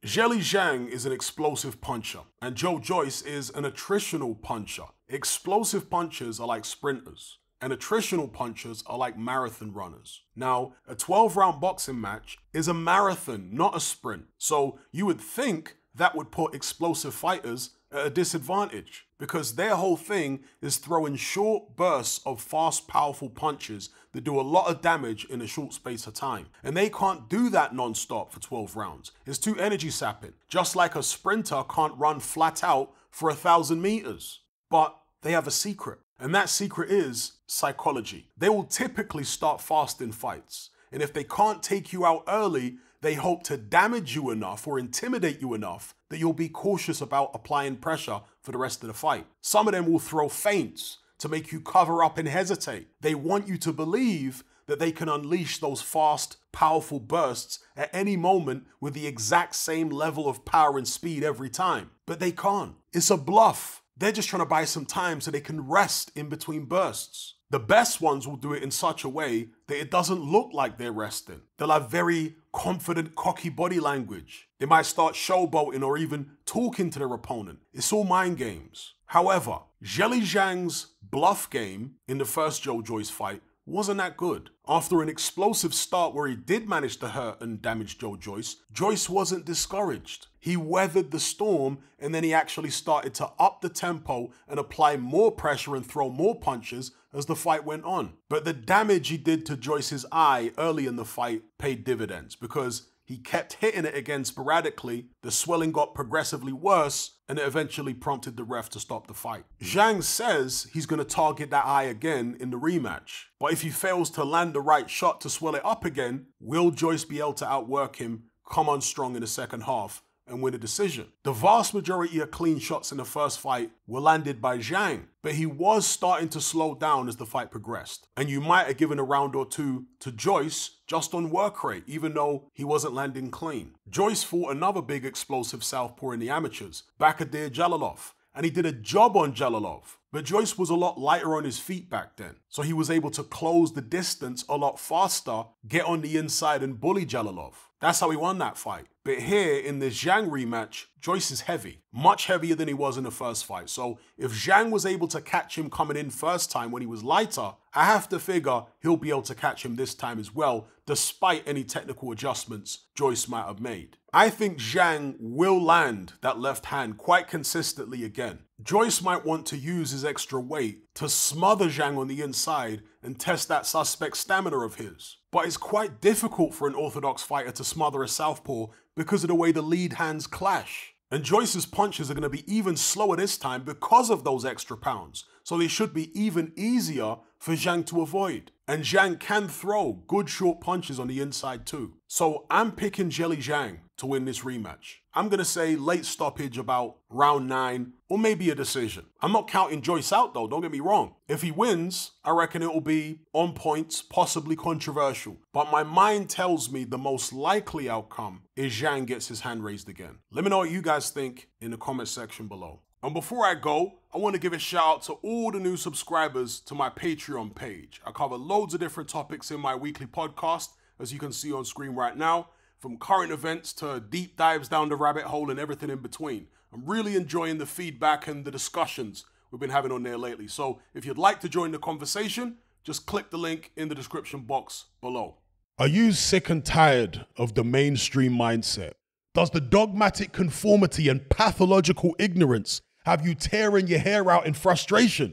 Zhilei Zhang is an explosive puncher, and Joyce is an attritional puncher. Explosive punchers are like sprinters, and attritional punchers are like marathon runners. Now, a 12-round boxing match is a marathon, not a sprint. So you would think that would put explosive fighters at a disadvantage, because their whole thing is throwing short bursts of fast, powerful punches that do a lot of damage in a short space of time. And they can't do that non-stop for 12 rounds. It's too energy sapping. Just like a sprinter can't run flat out for 1,000 meters. But they have a secret, and that secret is psychology. They will typically start fast in fights, and if they can't take you out early, they hope to damage you enough or intimidate you enough that you'll be cautious about applying pressure for the rest of the fight. Some of them will throw feints to make you cover up and hesitate. They want you to believe that they can unleash those fast, powerful bursts at any moment with the exact same level of power and speed every time. But they can't. It's a bluff. They're just trying to buy some time so they can rest in between bursts. The best ones will do it in such a way that it doesn't look like they're resting. They'll have very confident, cocky body language. They might start showboating or even talking to their opponent. It's all mind games. However, Zhilei Zhang's bluff game in the first Joyce fight wasn't that good. After an explosive start where he did manage to hurt and damage Joyce, Joyce wasn't discouraged. He weathered the storm, and then he actually started to up the tempo and apply more pressure and throw more punches as the fight went on. But the damage he did to Joyce's eye early in the fight paid dividends, because he kept hitting it again sporadically, the swelling got progressively worse, and it eventually prompted the ref to stop the fight. Zhang says he's going to target that eye again in the rematch, but if he fails to land the right shot to swell it up again, will Joyce be able to outwork him, come on strong in the second half, and win a decision? The vast majority of clean shots in the first fight were landed by Zhang, but he was starting to slow down as the fight progressed. And you might have given a round or two to Joyce just on work rate, even though he wasn't landing clean. Joyce fought another big explosive southpaw in the amateurs, Bakadir Jalilov, and he did a job on Jalilov. But Joyce was a lot lighter on his feet back then, so he was able to close the distance a lot faster, get on the inside and bully Jalilov. That's how he won that fight. But here in this Zhang rematch, Joyce is heavy, much heavier than he was in the first fight. So if Zhang was able to catch him coming in first time when he was lighter, I have to figure he'll be able to catch him this time as well, despite any technical adjustments Joyce might have made. I think Zhang will land that left hand quite consistently again. Joyce might want to use his extra weight to smother Zhang on the inside and test that suspect stamina of his. But it's quite difficult for an orthodox fighter to smother a southpaw because of the way the lead hands clash. And Joyce's punches are going to be even slower this time because of those extra pounds. So they should be even easier for Zhang to avoid. And Zhang can throw good short punches on the inside too. So I'm picking Zhilei Zhang to win this rematch. I'm going to say late stoppage about round 9 or maybe a decision. I'm not counting Joyce out though, don't get me wrong. If he wins, I reckon it will be on points, possibly controversial. But my mind tells me the most likely outcome is Zhang gets his hand raised again. Let me know what you guys think in the comment section below. And before I go, I want to give a shout out to all the new subscribers to my Patreon page. I cover loads of different topics in my weekly podcast, as you can see on screen right now, from current events to deep dives down the rabbit hole and everything in between. I'm really enjoying the feedback and the discussions we've been having on there lately. So if you'd like to join the conversation, just click the link in the description box below. Are you sick and tired of the mainstream mindset? Does the dogmatic conformity and pathological ignorance have you tearing your hair out in frustration?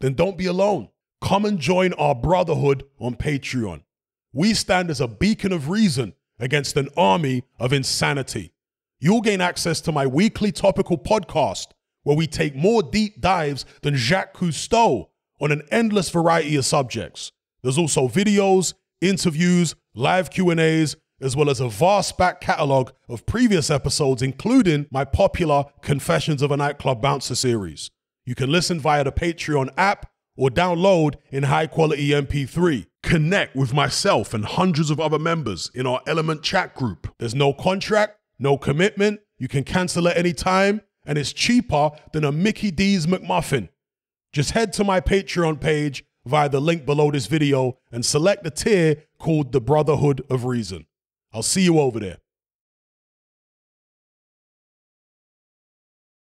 Then don't be alone. Come and join our brotherhood on Patreon. We stand as a beacon of reason against an army of insanity. You'll gain access to my weekly topical podcast, where we take more deep dives than Jacques Cousteau on an endless variety of subjects. There's also videos, interviews, live Q&As, as well as a vast back catalogue of previous episodes, including my popular Confessions of a Nightclub Bouncer series. You can listen via the Patreon app or download in high-quality MP3. Connect with myself and hundreds of other members in our Element chat group. There's no contract, no commitment, you can cancel at any time, and it's cheaper than a Mickey D's McMuffin. Just head to my Patreon page via the link below this video and select the tier called the Brotherhood of Reason. I'll see you over there.